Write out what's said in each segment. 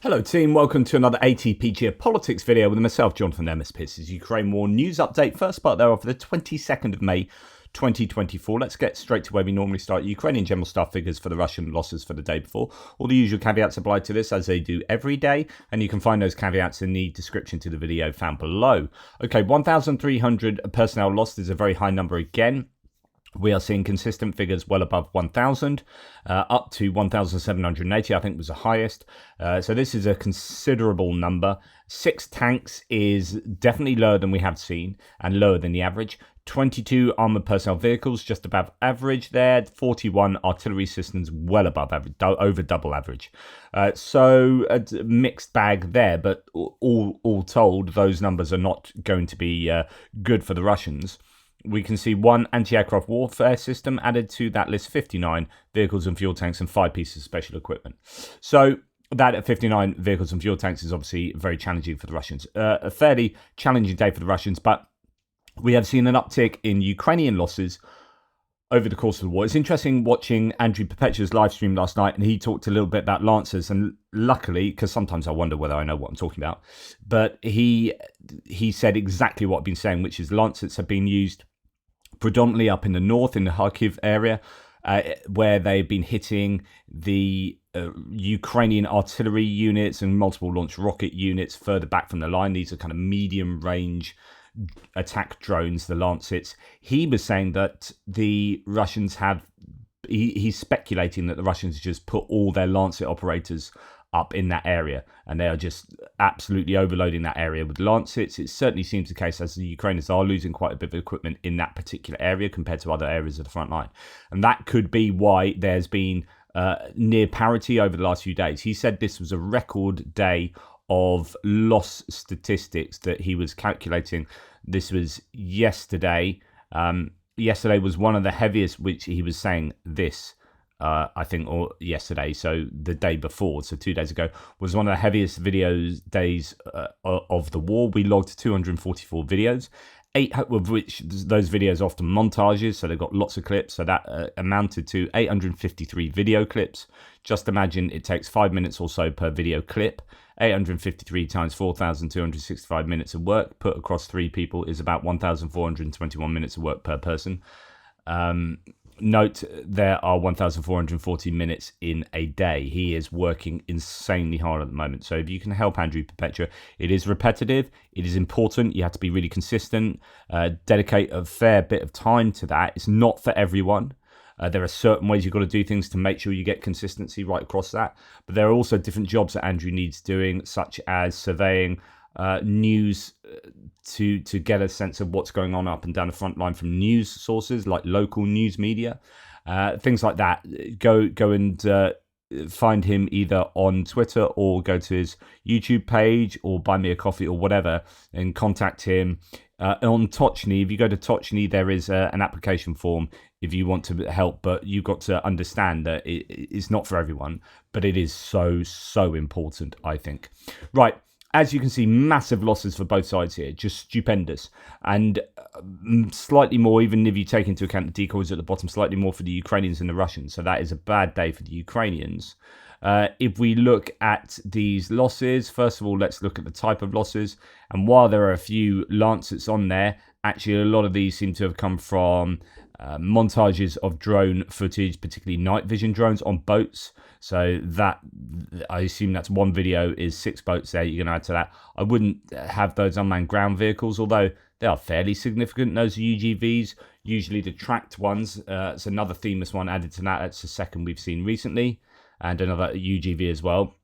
Hello team, welcome to another ATP Geopolitics video with myself, Jonathan MS Pierce's Ukraine War News Update. First part thereof for the 22nd of May 2024. Let's get straight to where we normally start. Ukrainian general staff figures for the Russian losses for the day before. All the usual caveats apply to this as they do every day, and you can find those caveats in the description to the video found below. Okay, 1,300 personnel lost is a very high number again. We are seeing consistent figures well above 1,000, up to 1,780, I think was the highest. So this is a considerable number. 6 tanks is definitely lower than we have seen and lower than the average. 22 armoured personnel vehicles, just above average there. 41 artillery systems, well above average, over double average. So a mixed bag there, but all told, those numbers are not going to be good for the Russians. We can see 1 anti-aircraft warfare system added to that list, 59 vehicles and fuel tanks, and 5 pieces of special equipment. So that at 59 vehicles and fuel tanks is obviously very challenging for the Russians. A fairly challenging day for the Russians, but we have seen an uptick in Ukrainian losses over the course of the war. It's interesting watching Andrew Perpetua's live stream last night, and he talked a little bit about Lancers, and luckily, because sometimes I wonder whether I know what I'm talking about, but he said exactly what I've been saying, which is Lancers have been used predominantly up in the north, in the Kharkiv area, where they've been hitting the Ukrainian artillery units and multiple launch rocket units further back from the line. These are kind of medium range attack drones, the Lancets. He was saying that the Russians have, he's speculating that the Russians just put all their Lancet operators up in that area, and they are just absolutely overloading that area with Lancets. It certainly seems the case, as the Ukrainians are losing quite a bit of equipment in that particular area compared to other areas of the front line. And that could be why there's been near parity over the last few days. He said this was a record day of loss statistics that he was calculating. This was yesterday. Yesterday was one of the heaviest, which he was saying this, I think, or yesterday, so the day before, so 2 days ago, was one of the heaviest days of the war. We logged 244 videos, 8 of which those videos are often montages, so they've got lots of clips, so that amounted to 853 video clips. Just imagine it takes 5 minutes or so per video clip. 853 times 4,265 minutes of work put across 3 people is about 1,421 minutes of work per person. Note there are 1,440 minutes in a day. He is working insanely hard at the moment. So if you can help Andrew Perpetua, it is repetitive, it is important. You have to be really consistent, dedicate a fair bit of time to that. It's not for everyone. There are certain ways you've got to do things to make sure you get consistency right across that. But there are also different jobs that Andrew needs doing, such as surveying news to get a sense of what's going on up and down the front line from news sources like local news media, things like that. Go and find him either on Twitter or go to his YouTube page or buy me a coffee or whatever and contact him. On Tochny, if you go to Tochny, there is an application form if you want to help, but you've got to understand that it's not for everyone, but it is so important, I think. Right. As you can see, massive losses for both sides here, just stupendous. And slightly more, even if you take into account the decoys at the bottom, slightly more for the Ukrainians than the Russians. So that is a bad day for the Ukrainians. If we look at these losses, first of all, let's look at the type of losses. And while there are a few Lancets on there, actually a lot of these seem to have come from montages of drone footage, particularly night vision drones on boats. So that, I assume that's one video is 6 boats there you're going to add to that. I wouldn't have those unmanned ground vehicles, although they are fairly significant, those UGVs, usually the tracked ones. It's another themeless one added to that. That's the second we've seen recently, and another UGV as well.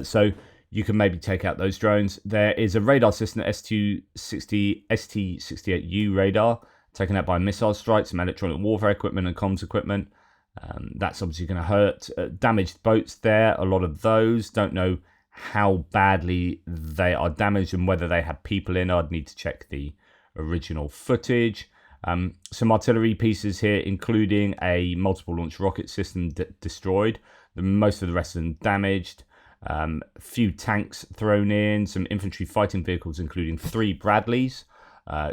So you can maybe take out those drones. There is a radar system, ST-68U radar, taken out by missile strikes, some electronic warfare equipment and comms equipment. That's obviously going to hurt. Damaged boats there, a lot of those. Don't know how badly they are damaged and whether they had people in. I'd need to check the original footage. Some artillery pieces here, including a multiple launch rocket system destroyed. Most of the rest of them damaged. A few tanks thrown in, some infantry fighting vehicles, including 3 Bradleys.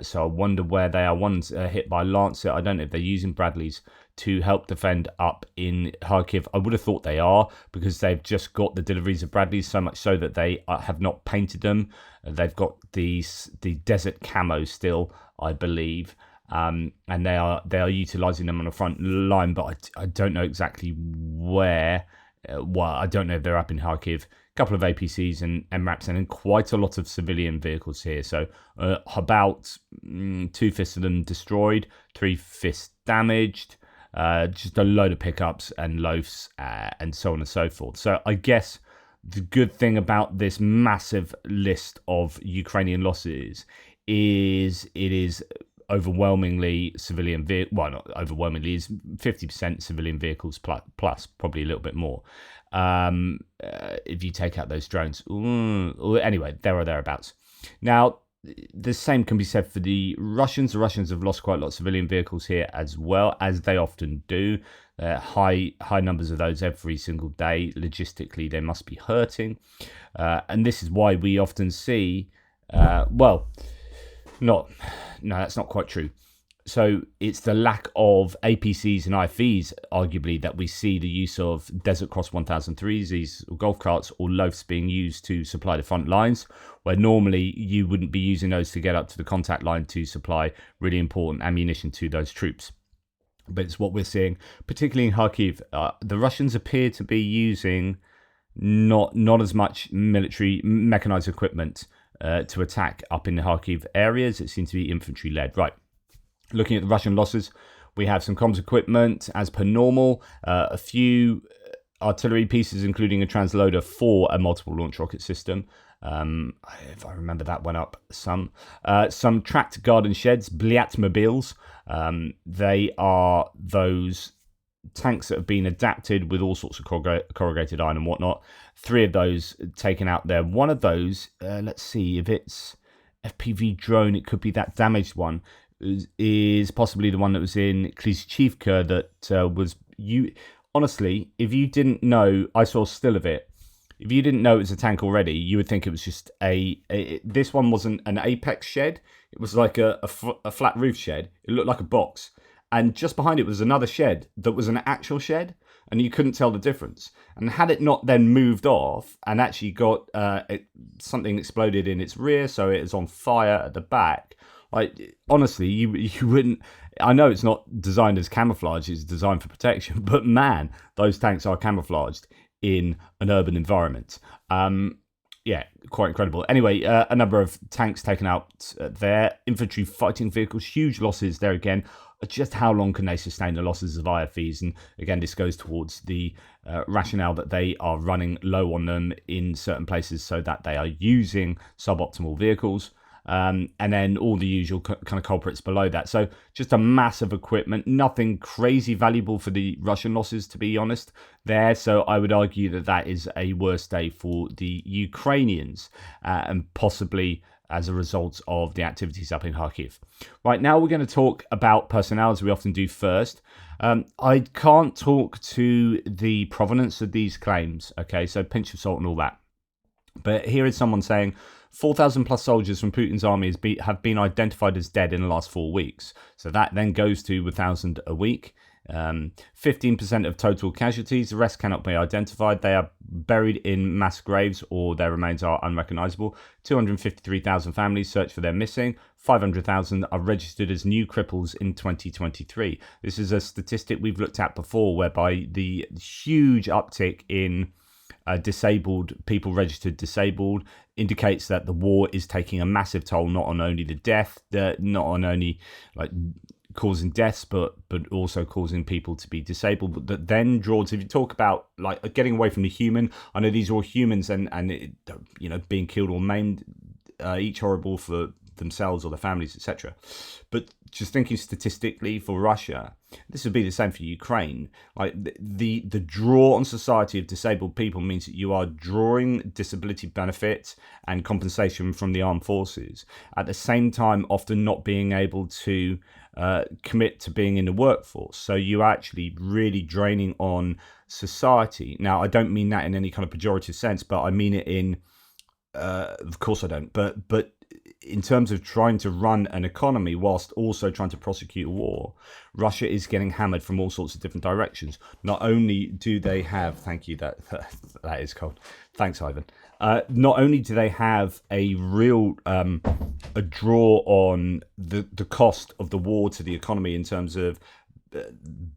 So I wonder where they are. One's hit by Lancet. I don't know if they're using Bradleys to help defend up in Kharkiv? I would have thought they are, because they've just got the deliveries of Bradleys, so much so that they have not painted them. They've got the desert camo still, I believe, and they are utilising them on the front line, but I don't know exactly where. Well, I don't know if they're up in Kharkiv. A couple of APCs and MRAPs, and then quite a lot of civilian vehicles here. So about 2/5 of them destroyed, 3/5 damaged, just a load of pickups and loafs, and so on and so forth. So I guess the good thing about this massive list of Ukrainian losses is it is overwhelmingly civilian vehicle. Well, not overwhelmingly, is 50% civilian vehicles plus, probably a little bit more. If you take out those drones. Anyway, there or thereabouts. Now, the same can be said for the Russians. The Russians have lost quite a lot of civilian vehicles here as well, as they often do. High numbers of those every single day. Logistically, they must be hurting. And this is why we often see, no, that's not quite true. So it's the lack of APCs and IFVs, arguably, that we see the use of Desert Cross 1003s, these golf carts or loafs being used to supply the front lines, where normally you wouldn't be using those to get up to the contact line to supply really important ammunition to those troops. But it's what we're seeing, particularly in Kharkiv. The Russians appear to be using not as much military mechanized equipment to attack up in the Kharkiv areas. It seems to be infantry led. Right. Looking at the Russian losses, we have some comms equipment as per normal, a few artillery pieces, including a transloader for a multiple launch rocket system. If I remember, that went up some. Some tracked garden sheds, Bliatmobiles. They are those tanks that have been adapted with all sorts of corrugated iron and whatnot. 3 of those taken out there. One of those, let's see if it's FPV drone, it could be that damaged one, is possibly the one that was in Klishchivka that was you. Honestly, if you didn't know, I saw a still of it. If you didn't know it was a tank already, you would think it was just this one wasn't an apex shed. It was like a flat roof shed. It looked like a box. And just behind it was another shed that was an actual shed, and you couldn't tell the difference. And had it not then moved off and actually got something exploded in its rear, so it is on fire at the back, like, honestly, you wouldn't. I know it's not designed as camouflage; it's designed for protection. But man, those tanks are camouflaged in an urban environment. Yeah, quite incredible. Anyway, a number of tanks taken out there. Infantry fighting vehicles, huge losses there again. Just how long can they sustain the losses of IFVs? And again, this goes towards the rationale that they are running low on them in certain places, so that they are using suboptimal vehicles. And then all the usual kind of culprits below that. So just a massive equipment, nothing crazy valuable for the Russian losses, to be honest, there. So I would argue that that is a worse day for the Ukrainians, and possibly as a result of the activities up in Kharkiv. Right, now we're going to talk about personnel, as we often do first. I can't talk to the provenance of these claims, okay, so pinch of salt and all that. But here is someone saying 4,000 plus soldiers from Putin's army have been identified as dead in the last 4 weeks. So that then goes to 1,000 a week. 15% of total casualties. The rest cannot be identified. They are buried in mass graves, or their remains are unrecognizable. 253,000 families search for their missing. 500,000 are registered as new cripples in 2023. This is a statistic we've looked at before, whereby the huge uptick in disabled people registered disabled indicates that the war is taking a massive toll, not on only the death, not on only like causing deaths, but also causing people to be disabled. But that then draws, if you talk about like getting away from the human, I know these are all humans, and being killed or maimed, each horrible for themselves or their families, etc. But just thinking statistically for Russia, this would be the same for Ukraine. Like the draw on society of disabled people means that you are drawing disability benefits and compensation from the armed forces, at the same time often not being able to commit to being in the workforce. So you're actually really draining on society. Now, I don't mean that in any kind of pejorative sense, but I mean it in, of course I don't, but in terms of trying to run an economy whilst also trying to prosecute a war, Russia is getting hammered from all sorts of different directions. Not only do they have, thank you, that is cold. Thanks, Ivan. Not only do they have a real a draw on the cost of the war to the economy in terms of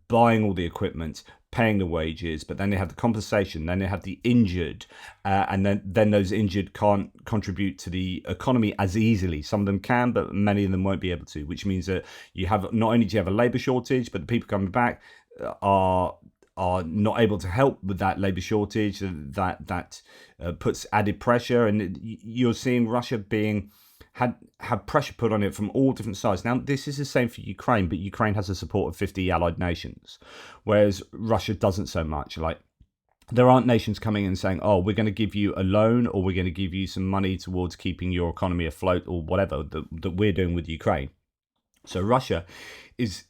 buying all the equipment, paying the wages, but then they have the compensation, then they have the injured, and then those injured can't contribute to the economy as easily. Some of them can, but many of them won't be able to, which means that you have, not only do you have a labour shortage, but the people coming back are not able to help with that labour shortage. That puts added pressure, and you're seeing Russia being had pressure put on it from all different sides. Now, this is the same for Ukraine, but Ukraine has the support of 50 allied nations, whereas Russia doesn't so much. Like, there aren't nations coming in saying, oh, we're going to give you a loan, or we're going to give you some money towards keeping your economy afloat, or whatever that we're doing with Ukraine. So Russia is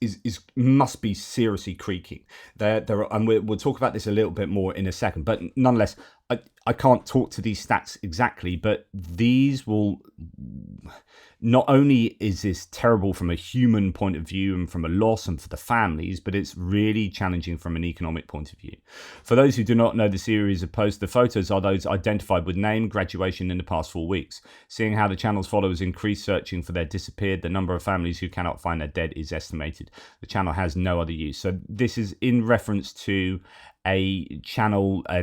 must be seriously creaking. And we'll talk about this a little bit more in a second. But nonetheless, I can't talk to these stats exactly, but these will. Not only is this terrible from a human point of view and from a loss and for the families, but it's really challenging from an economic point of view. For those who do not know the series of posts, the photos are those identified with name, graduation in the past 4 weeks. Seeing how the channel's followers increase searching for their disappeared, the number of families who cannot find their dead is estimated. The channel has no other use. So this is in reference to a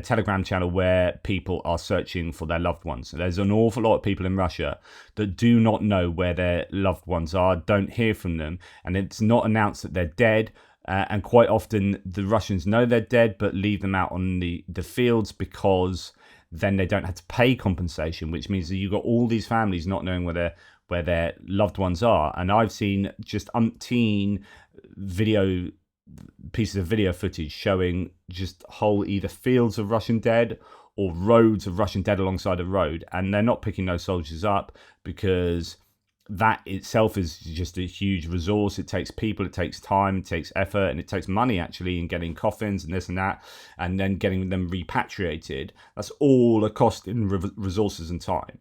Telegram channel where people are searching for their loved ones. There's an awful lot of people in Russia that do not know where their loved ones are, don't hear from them, and it's not announced that they're dead. And quite often the Russians know they're dead, but leave them out on the fields because then they don't have to pay compensation, which means that you've got all these families not knowing where their loved ones are. And I've seen just umpteen pieces of video footage showing just whole either fields of Russian dead or roads of Russian dead alongside a road, and they're not picking those soldiers up because that itself is just a huge resource. It takes people, it takes time, it takes effort, and it takes money actually in getting coffins and this and that, and then getting them repatriated. That's all a cost in resources and time.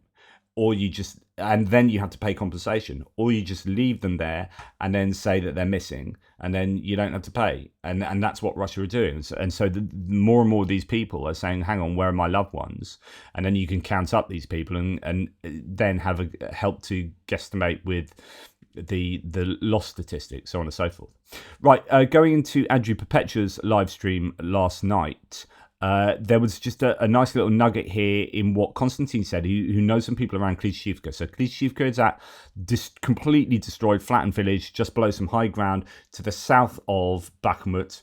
And then you have to pay compensation, or you just leave them there and then say that they're missing, and then you don't have to pay. And that's what Russia are doing. And so more and more of these people are saying, hang on, where are my loved ones? And then you can count up these people and then have help to guesstimate with the loss statistics, so on and so forth. Right, going into Andrew Perpetua's live stream last night, there was just a nice little nugget here in what Konstantin said, who knows some people around Klishchiivka. So Klishchiivka is at completely destroyed, flattened village just below some high ground to the south of Bakhmut,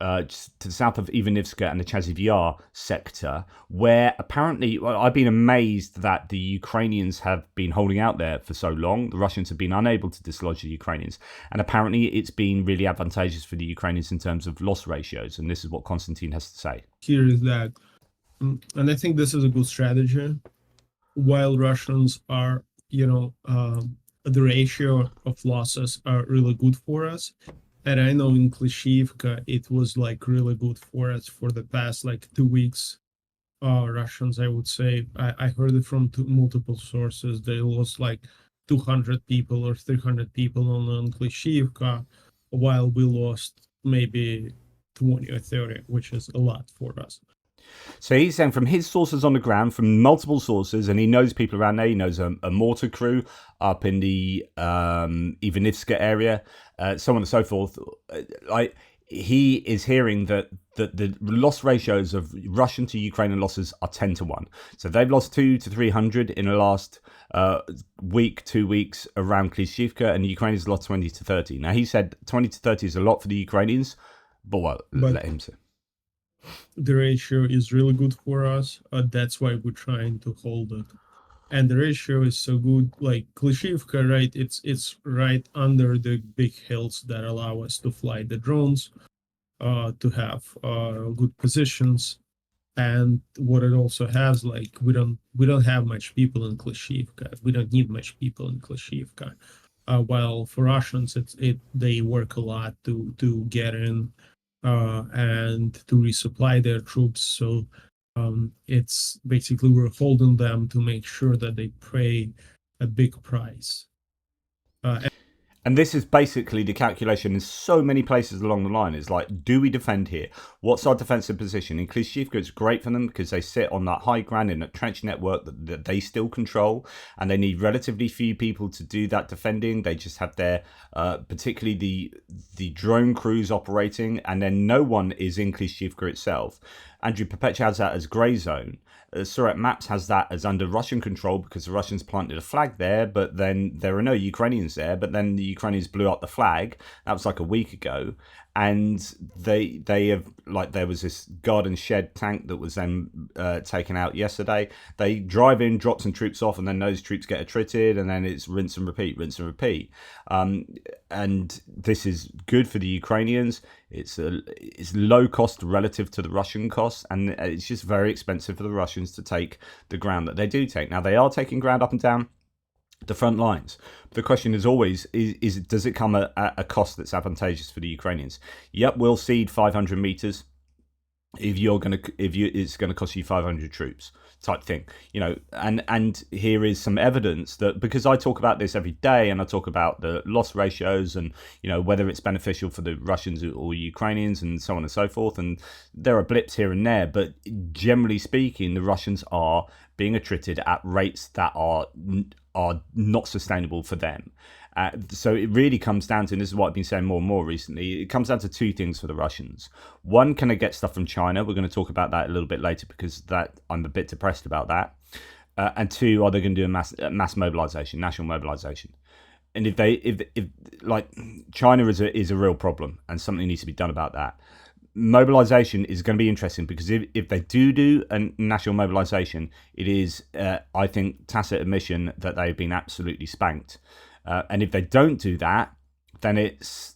to the south of Ivanivska and the Chasiv Yar sector, where apparently, I've been amazed that the Ukrainians have been holding out there for so long. The Russians have been unable to dislodge the Ukrainians, and apparently it's been really advantageous for the Ukrainians in terms of loss ratios, and this is what Konstantin has to say. Here is that, and I think this is a good strategy. While Russians are, the ratio of losses are really good for us. And I know in Klishchiivka, it was like really good for us for the past 2 weeks. Russians, I would say, I heard it from multiple sources. They lost 200 people or 300 people on Klishchiivka, while we lost maybe 20 or 30, which is a lot for us. So he's saying from his sources on the ground, from multiple sources, and he knows people around there. He knows a mortar crew up in the Ivanivska area, so on and so forth. He is hearing that the loss ratios of Russian to Ukrainian losses are 10 to 1. So they've lost 200 to 300 in the last week, 2 weeks around Klishchiivka, and the Ukrainians lost 20 to 30. Now, he said 20 to 30 is a lot for the Ukrainians, but let him say. The ratio is really good for us. That's why we're trying to hold it. And the ratio is so good, like Klishchiivka, right? It's right under the big hills that allow us to fly the drones, to have good positions. And what it also has, we don't have much people in Klishchiivka. We don't need much people in Klishchiivka. While for Russians, they work a lot to get in and to resupply their troops. So it's basically we're holding them to make sure that they pay a big price. And this is basically the calculation in so many places along the line. It's like, do we defend here? What's our defensive position? In Klishchiivka, it's great for them because they sit on that high ground in a trench network that they still control, and they need relatively few people to do that defending. They just have their, particularly the drone crews operating, and then no one is in Klishchiivka itself. Andrew Perpech has that as grey zone. Surat Maps has that as under Russian control because the Russians planted a flag there, but then there are no Ukrainians there. But then the Ukrainians blew up the flag. That was like a week ago, and they have, like, there was this garden shed tank that was then taken out yesterday. They drive in, drop some troops off, and then those troops get attrited, and then it's rinse and repeat, rinse and repeat. And this is good for the Ukrainians. It's low cost relative to the Russian costs, and it's just very expensive for the Russians to take the ground that they do take. Now, they are taking ground up and down the front lines. The question is always, does it come at a cost that's advantageous for the Ukrainians? Yep, we'll cede 500 meters if it's going to cost you 500 troops, type thing, and here is some evidence that, because I talk about this every day, and I talk about the loss ratios and whether it's beneficial for the Russians or Ukrainians and so on and so forth, and there are blips here and there, but generally speaking, the Russians are being attrited at rates that are not sustainable for them. So it really comes down to, and this is what I've been saying more and more recently, it comes down to two things for the Russians. One, can they get stuff from China? We're going to talk about that a little bit later because I'm a bit depressed about that. And two, are they going to do a mass mobilization, national mobilization? And if like, China is a real problem, and something needs to be done about that. Mobilization is going to be interesting because if they do a national mobilization, it is, I think, tacit admission that they've been absolutely spanked. And if they don't do that, then it's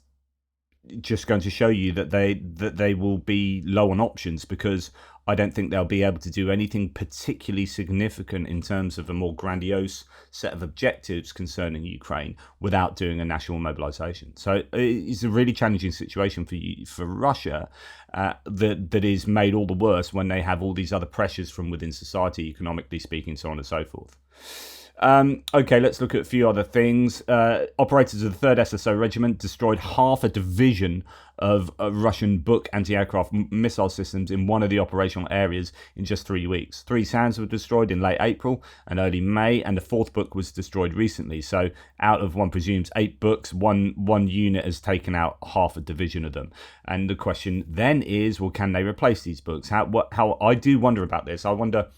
just going to show you that they will be low on options, because I don't think they'll be able to do anything particularly significant in terms of a more grandiose set of objectives concerning Ukraine without doing a national mobilization. So it's a really challenging situation for Russia, that is made all the worse when they have all these other pressures from within society, economically speaking, so on and so forth. Okay, let's look at a few other things. Operators of the 3rd SSO Regiment destroyed half a division of Russian Buk anti-aircraft missile systems in one of the operational areas in just 3 weeks. 3 SAMs were destroyed in late April and early May, and the 4th Buk was destroyed recently. So out of, one presumes, 8 Buks, one unit has taken out half a division of them. And the question then is, well, can they replace these Buks? How I do wonder about this. I wonder,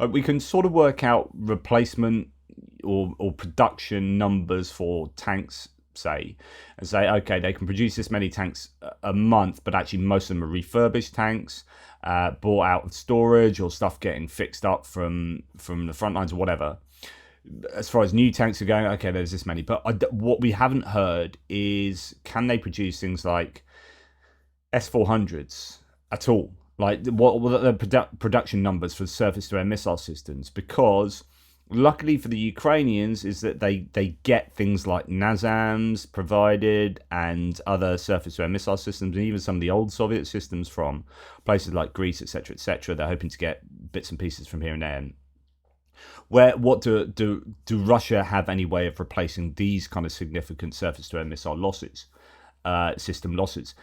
we can sort of work out replacement or production numbers for tanks, say, and say, okay, they can produce this many tanks a month, but actually most of them are refurbished tanks, bought out of storage, or stuff getting fixed up from the front lines or whatever. As far as new tanks are going, okay, there's this many. But what we haven't heard is, can they produce things like S-400s at all? Like, what are the production numbers for surface-to-air missile systems? Because luckily for the Ukrainians is that they get things like NASAMs provided and other surface-to-air missile systems, and even some of the old Soviet systems from places like Greece, etc., etc. They're hoping to get bits and pieces from here and there. What do Russia have any way of replacing these kind of significant surface-to-air missile losses, system losses?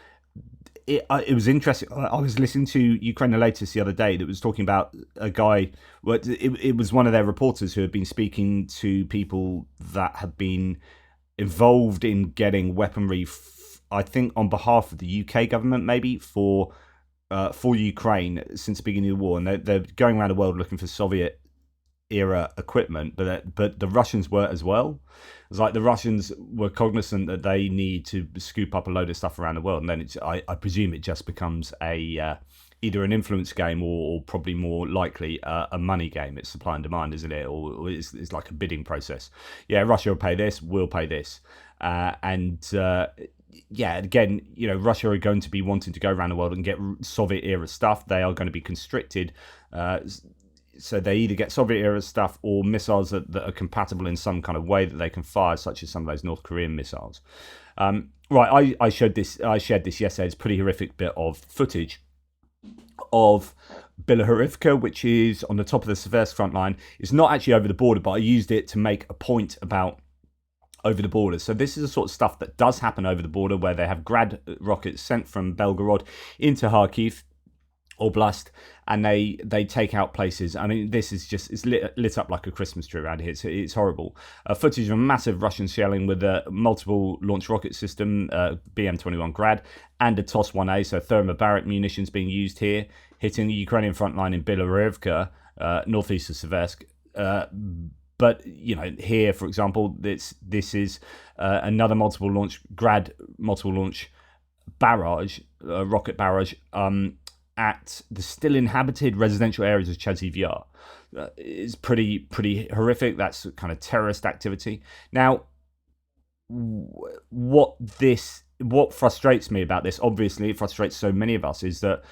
It was interesting. I was listening to Ukraine the Latest the other day that was talking about a guy. Well, it was one of their reporters who had been speaking to people that have been involved in getting weaponry, I think on behalf of the UK government, maybe for Ukraine since the beginning of the war, and they're going around the world looking for Soviet era equipment, but the Russians were as well. It's like the Russians were cognizant that they need to scoop up a load of stuff around the world, and then I presume it just becomes either an influence game or probably more likely a money game. It's supply and demand, isn't it? Or it's like a bidding process. Yeah, Russia will pay this, we'll pay this, yeah, again, Russia are going to be wanting to go around the world and get Soviet era stuff. They are going to be constricted. So they either get Soviet era stuff or missiles that are compatible in some kind of way that they can fire, such as some of those North Korean missiles. I shared this yesterday. It's a pretty horrific bit of footage of Bilahorivka, which is on the top of the Seversk front line. It's not actually over the border, but I used it to make a point about over the border. So this is the sort of stuff that does happen over the border, where they have Grad rockets sent from Belgorod into Kharkiv Oblast, and they take out places. I mean, this is just, it's lit up like a Christmas tree around here. It's horrible. Footage of massive Russian shelling with a multiple launch rocket system, BM-21 Grad, and a TOS-1A, so thermobaric munitions being used here, hitting the Ukrainian front line in Bilahorivka, northeast of Seversk. But, you know, here, for example, this is another multiple launch barrage, rocket barrage, at the still inhabited residential areas of Chaziv Yar. It's pretty horrific. That's kind of terrorist activity. Now, what frustrates me about this, obviously it frustrates so many of us, is that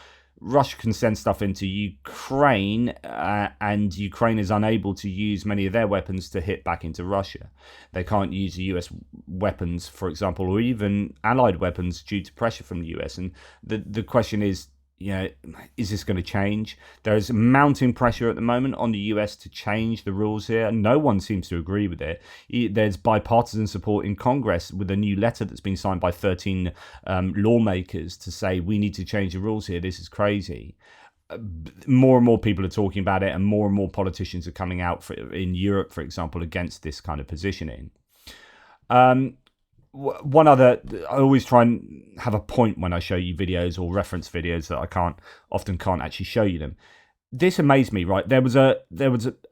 Russia can send stuff into Ukraine, and Ukraine is unable to use many of their weapons to hit back into Russia. They can't use the US weapons, for example, or even allied weapons due to pressure from the US. And the question is, you know, is this going to change? There's mounting pressure at the moment on the US to change the rules here. No one seems to agree with it. There's bipartisan support in Congress with a new letter that's been signed by 13 lawmakers to say we need to change the rules here. This is crazy. More and more people are talking about it, and more politicians are coming out in Europe, for example, against this kind of positioning. One other, I always try and have a point when I show you videos or reference videos that I often can't actually show you them. This amazed me, right? There was a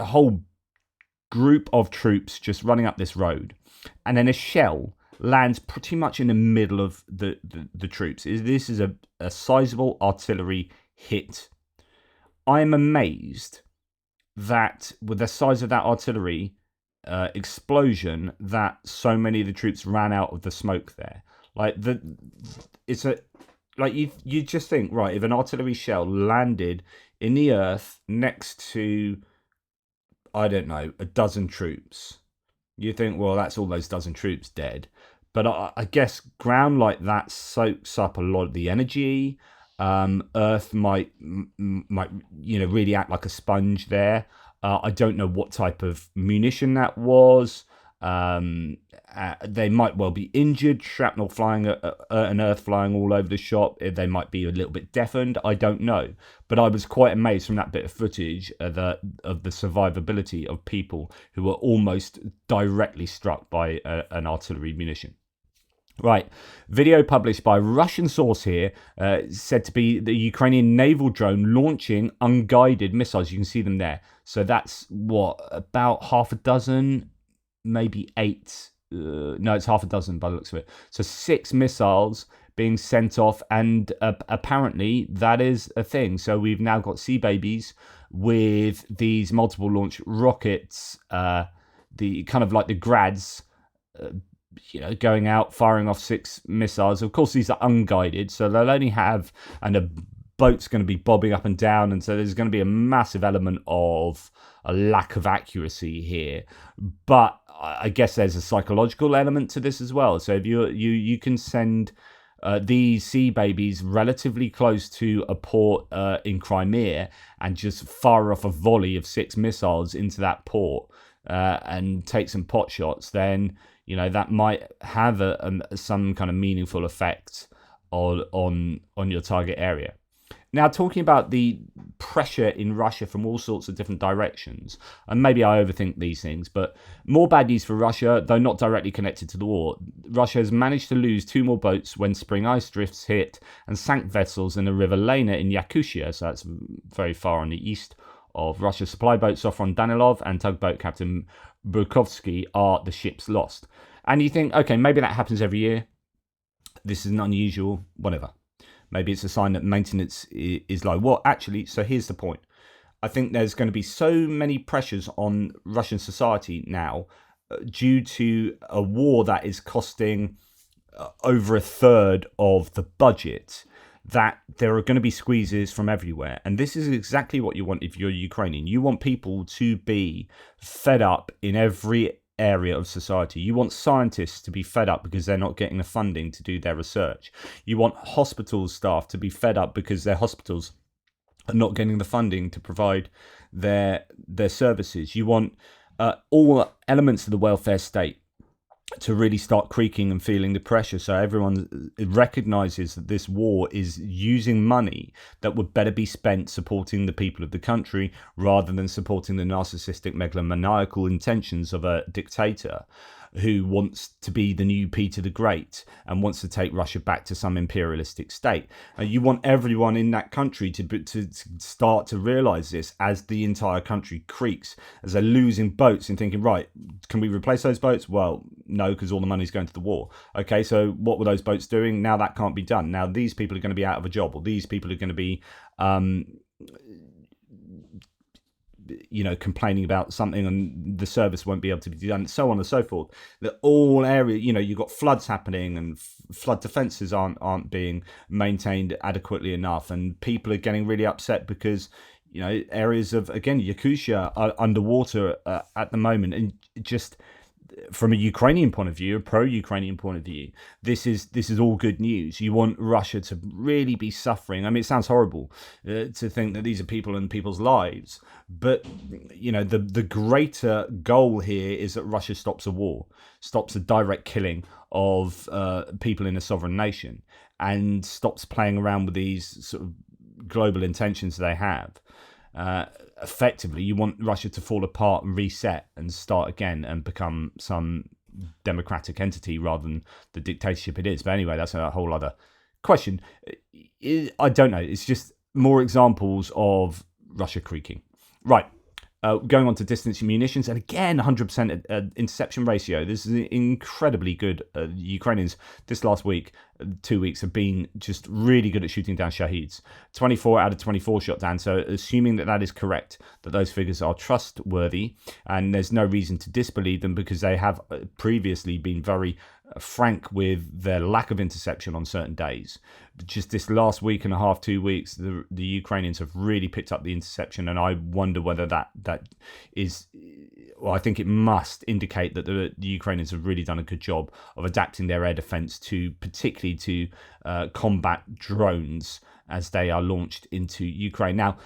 whole group of troops just running up this road, and then a shell lands pretty much in the middle of the troops. This is a sizable artillery hit. I am amazed that with the size of that artillery explosion, that so many of the troops ran out of the smoke there. You just think, right, if an artillery shell landed in the earth next to, I don't know, a dozen troops, you think, well, that's all those dozen troops dead. But I guess ground like that soaks up a lot of the energy. Earth might really act like a sponge there. I don't know what type of munition that was. They might well be injured, shrapnel flying and earth flying all over the shop. They might be a little bit deafened. I don't know. But I was quite amazed from that bit of footage of the survivability of people who were almost directly struck by an artillery munition. Right, video published by a Russian source here, said to be the Ukrainian naval drone launching unguided missiles. You can see them there. So that's about half a dozen, maybe 8. No, it's half a dozen by the looks of it. So 6 missiles being sent off, and apparently that is a thing. So we've now got sea babies with these multiple launch rockets, the kind of like the Grads. Going out, firing off 6 missiles. Of course, these are unguided, so they'll only have, and a boat's going to be bobbing up and down, and so there's going to be a massive element of a lack of accuracy here. But I guess there's a psychological element to this as well. So if you can send these sea babies relatively close to a port in Crimea and just fire off a volley of 6 missiles into that port and take some pot shots, then that might have some kind of meaningful effect on your target area. Now, talking about the pressure in Russia from all sorts of different directions, and maybe I overthink these things, but more bad news for Russia, though not directly connected to the war. Russia has managed to lose 2 more boats when spring ice drifts hit and sank vessels in the river Lena in Yakutia, so that's very far on the east of Russia. Supply boat Sofron Danilov and tugboat Captain Bukovsky are the ships lost. And you think, okay, maybe that happens every year. This is unusual, whatever. Maybe it's a sign that maintenance is low. Well, actually, so here's the point. I think there's going to be so many pressures on Russian society now due to a war that is costing over a third of the budget, that there are going to be squeezes from everywhere. And this is exactly what you want if you're Ukrainian. You want people to be fed up in every area of society. You want scientists to be fed up because they're not getting the funding to do their research. You want hospital staff to be fed up because their hospitals are not getting the funding to provide their services. You want all elements of the welfare state to really start creaking and feeling the pressure, so everyone recognizes that this war is using money that would better be spent supporting the people of the country rather than supporting the narcissistic megalomaniacal intentions of a dictator who wants to be the new Peter the Great and wants to take Russia back to some imperialistic state. You want everyone in that country to start to realize this as the entire country creaks, as they're losing boats and thinking, right, can we replace those boats? Well, no, because all the money's going to the war. Okay, so what were those boats doing? Now that can't be done. Now these people are going to be out of a job, or these people are going to be complaining about something and the service won't be able to be done, so on and so forth. That all area, you've got floods happening and flood defenses aren't being maintained adequately enough, and people are getting really upset because areas of, again, Yakutia are underwater at the moment. And just from a Ukrainian point of view, a pro-Ukrainian point of view, this is all good news. You want Russia to really be suffering. I mean, it sounds horrible to think that these are people and people's lives, but the greater goal here is that Russia stops a war, stops a direct killing of people in a sovereign nation, and stops playing around with these sort of global intentions they have. Effectively, you want Russia to fall apart and reset and start again and become some democratic entity rather than the dictatorship it is. But anyway, that's a whole other question. I don't know. It's just more examples of Russia creaking. Right. Going on to distance munitions, and again, 100% interception ratio. This is incredibly good. The Ukrainians this last week, 2 weeks, have been just really good at shooting down Shaheeds. 24 out of 24 shot down. So assuming that is correct, that those figures are trustworthy, and there's no reason to disbelieve them because they have previously been very frank with their lack of interception on certain days. Just this last week and a half, 2 weeks, the Ukrainians have really picked up the interception, and I wonder whether that is, well, I think it must indicate that the Ukrainians have really done a good job of adapting their air defense to, particularly to combat drones as they are launched into Ukraine. Now,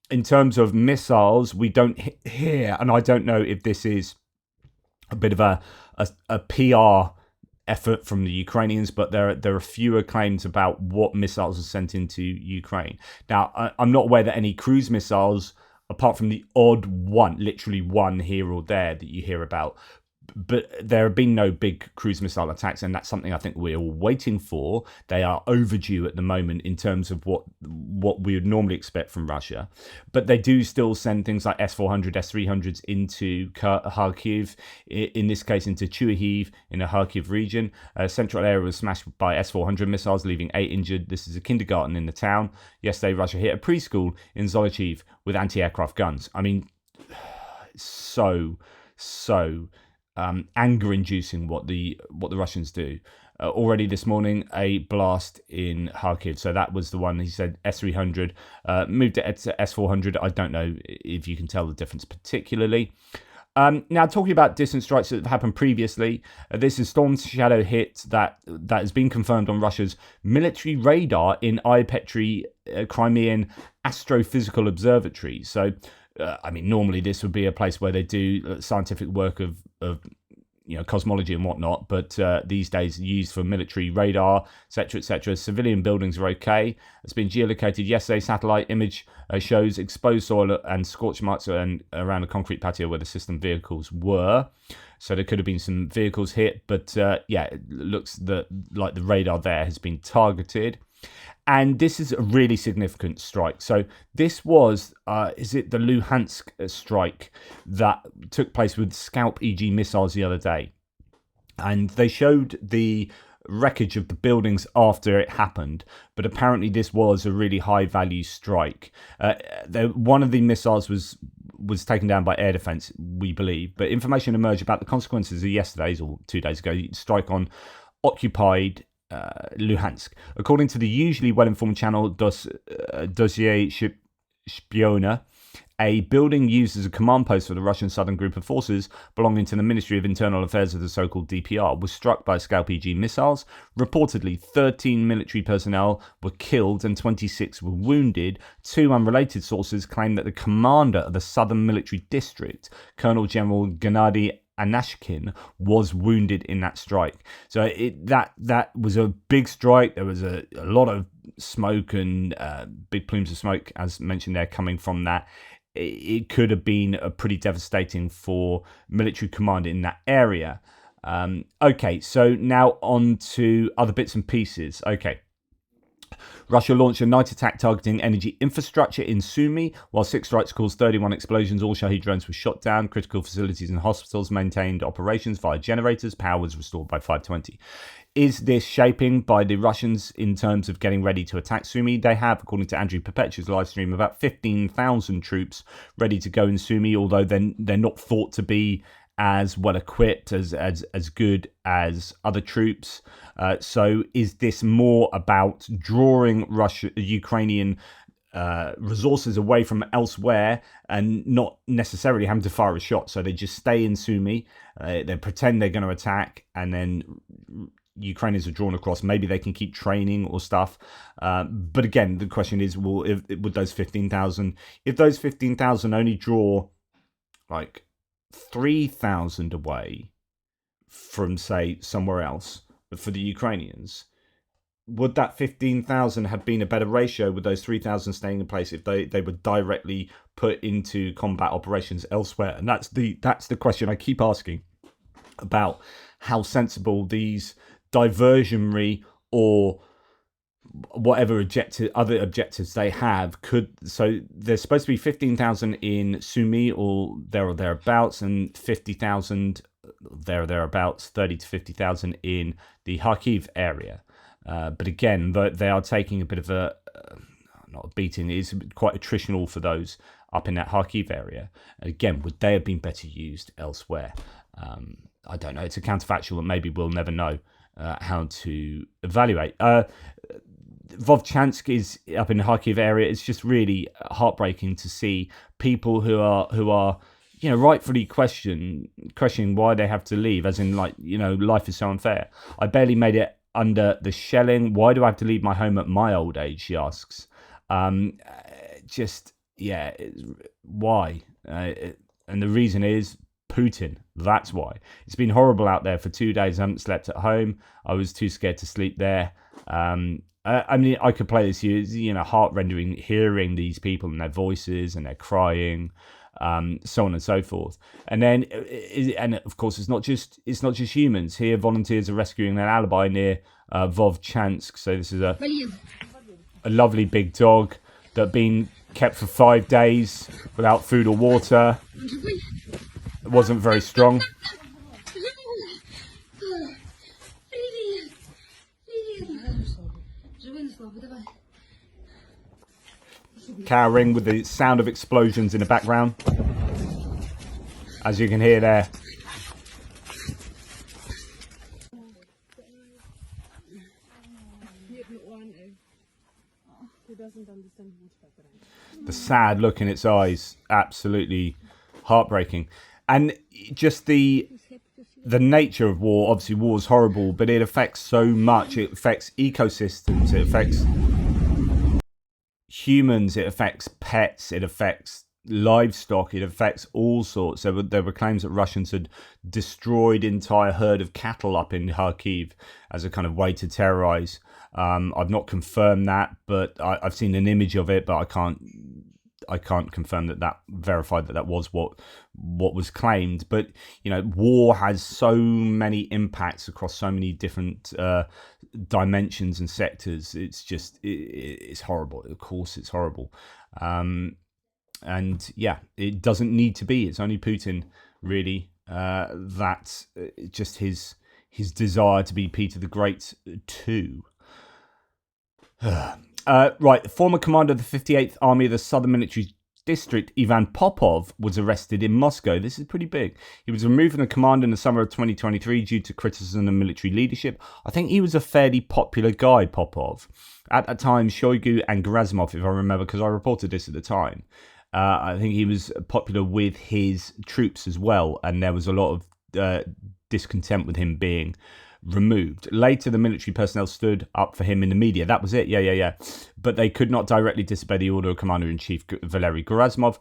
in terms of missiles, we don't hear, and I don't know if this is a bit of a PR effort from the Ukrainians, but there are fewer claims about what missiles are sent into Ukraine. Now, I'm not aware that any cruise missiles, apart from the odd one, literally one here or there that you hear about, but there have been no big cruise missile attacks, and that's something I think we're all waiting for. They are overdue at the moment in terms of what we would normally expect from Russia. But they do still send things like S-400, S-300s into Kharkiv, in this case into Chuhiv in the Kharkiv region. Central area was smashed by S-400 missiles, leaving 8 injured. This is a kindergarten in the town. Yesterday, Russia hit a preschool in Zolochiv with anti-aircraft guns. I mean, so anger-inducing what the Russians do. Already this morning, a blast in Kharkiv. So that was the one, he said, S-300. Moved it to S-400. I don't know if you can tell the difference particularly. Now, talking about distance strikes that have happened previously, this is Storm Shadow hit that has been confirmed on Russia's military radar in Ipetri, Crimean Astrophysical Observatory. So, I mean, normally this would be a place where they do scientific work of cosmology and whatnot, but these days used for military radar, etc., etc. Civilian buildings are okay. It's been geolocated yesterday. Satellite image shows exposed soil and scorch marks around a concrete patio where the system vehicles were. So there could have been some vehicles hit, but it looks like the radar there has been targeted. And this is a really significant strike. So this was, is it the Luhansk strike that took place with Scalp EG missiles the other day? And they showed the wreckage of the buildings after it happened, but apparently this was a really high value strike. One of the missiles was taken down by air defense, we believe, but information emerged about the consequences of yesterday's or 2 days ago strike on occupied Luhansk. According to the usually well-informed channel Dossier Shpiona, A building used as a command post for the Russian Southern Group of Forces belonging to the Ministry of Internal Affairs of the so-called DPR was struck by Scalp-PG missiles. Reportedly, 13 military personnel were killed and 26 were wounded. Two unrelated sources claim that the commander of the Southern Military District, Colonel General Gennady Anashkin, was wounded in that strike. So that was a big strike. There was a lot of smoke and big plumes of smoke, as mentioned there, coming from that. It could have been pretty devastating for military command in that area. Okay, so now on to other bits and pieces. Okay. Russia launched a night attack targeting energy infrastructure in Sumy. While 6 strikes caused 31 explosions, all Shahed drones were shot down. Critical facilities and hospitals maintained operations via generators. Power was restored by 5:20. Is this shaping by the Russians in terms of getting ready to attack Sumy? They have, according to Andrew Perpetua's live stream, about 15,000 troops ready to go in Sumy, although they're not thought to be as well equipped, as good as other troops. So is this more about drawing Ukrainian resources away from elsewhere and not necessarily having to fire a shot? So they just stay in Sumy, they pretend they're going to attack, and then Ukrainians are drawn across. Maybe they can keep training or stuff. But again, the question is, would those 15,000, if those 15,000 only draw like 3,000 away from, say, somewhere else for the Ukrainians, would that 15,000 have been a better ratio with those 3,000 staying in place if they were directly put into combat operations elsewhere? And that's the question I keep asking about how sensible these diversionary or whatever other objectives they have could. So there's supposed to be 15,000 in Sumy or thereabouts, and 50,000 thereabouts, 30 to 50,000 in the Kharkiv area. But again, they are taking a bit of a not a beating. It is quite attritional for those up in that Kharkiv area. Again, would they have been better used elsewhere? I don't know. It's a counterfactual that maybe we'll never know how to evaluate. Vovchansk is up in the Kharkiv area. It's just really heartbreaking to see people who are rightfully questioning why they have to leave, as in, like, life is so unfair. I barely made it under the shelling. Why do I have to leave my home at my old age, she asks. Why? And the reason is Putin. That's why. It's been horrible out there for 2 days. I haven't slept at home. I was too scared to sleep there. I mean, I could play this, heart-rending, hearing these people and their voices and their crying, so on and so forth. And then, of course, it's not just humans. Here, volunteers are rescuing an alibi near Vovchansk. So this is a lovely big dog that had been kept for 5 days without food or water. It wasn't very strong. Cowering with the sound of explosions in the background, as you can hear there. The sad look in its eyes, absolutely heartbreaking. And just the nature of war. Obviously, war is horrible, but it affects so much. It affects ecosystems. It affects humans. It affects pets. It affects livestock. It affects all sorts. There were claims that Russians had destroyed entire herd of cattle up in Kharkiv as a kind of way to terrorize. I've not confirmed that, but I've seen an image of it, but I can't confirm that verified that was what was claimed. But war has so many impacts across so many different dimensions and sectors. It's just it's horrible. Of course, it's horrible. And yeah, it doesn't need to be. It's only Putin, really. That's just his desire to be Peter the Great too. Right, the former commander of the 58th Army of the Southern Military District, Ivan Popov, was arrested in Moscow. This is pretty big. He was removed from the command in the summer of 2023 due to criticism of military leadership. I think he was a fairly popular guy, Popov. At that time, Shoigu and Gerasimov, if I remember, because I reported this at the time, I think he was popular with his troops as well, and there was a lot of discontent with him being removed. Later, the military personnel stood up for him in the media. That was it. Yeah. But they could not directly disobey the order of Commander-in-Chief Valery Gerasimov,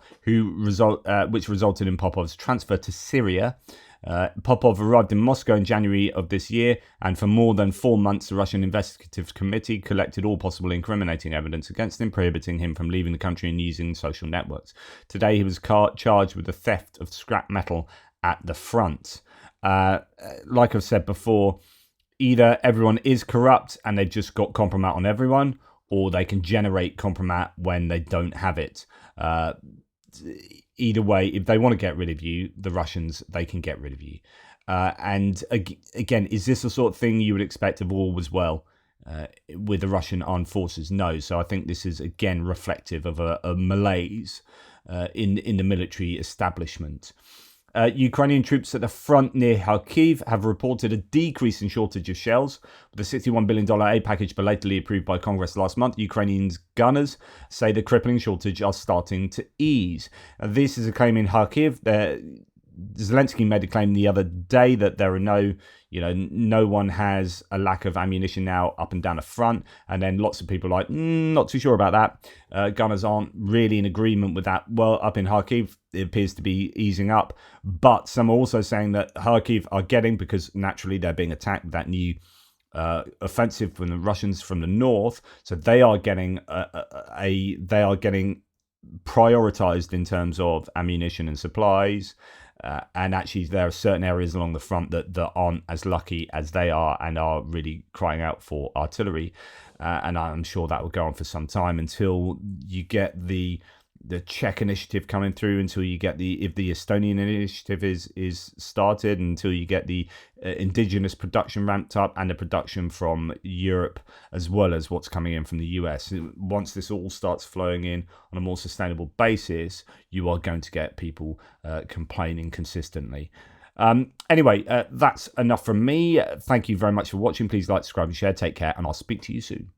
which resulted in Popov's transfer to Syria. Popov arrived in Moscow in January of this year, and for more than 4 months, the Russian Investigative Committee collected all possible incriminating evidence against him, prohibiting him from leaving the country and using social networks. Today, he was charged with the theft of scrap metal at the front. Like I've said before, either everyone is corrupt and they've just got compromat on everyone, or they can generate compromat when they don't have it. Either way, if they want to get rid of you, the Russians, they can get rid of you. And again, is this the sort of thing you would expect of all was well with the Russian armed forces? No. So I think this is, again, reflective of a malaise in the military establishment. Ukrainian troops at the front near Kharkiv have reported a decrease in shortage of shells. With a $61 billion aid package belatedly approved by Congress last month, Ukrainian gunners say the crippling shortage are starting to ease. This is a claim in Kharkiv. Zelensky made a claim the other day that there are no one has a lack of ammunition now up and down the front. And then lots of people are like, not too sure about that. Gunners aren't really in agreement with that. Well, up in Kharkiv, it appears to be easing up. But some are also saying that Kharkiv are getting, because naturally they're being attacked with that new offensive from the Russians from the north. So they are getting prioritized in terms of ammunition and supplies. And actually, there are certain areas along the front that aren't as lucky as they are and are really crying out for artillery. And I'm sure that will go on for some time until you get the Czech initiative coming through, until you get if the Estonian initiative is started, until you get the indigenous production ramped up and the production from Europe, as well as what's coming in from the US. Once this all starts flowing in on a more sustainable basis, you are going to get people complaining consistently. Anyway, that's enough from me. Thank you very much for watching. Please like, subscribe and share. Take care, and I'll speak to you soon.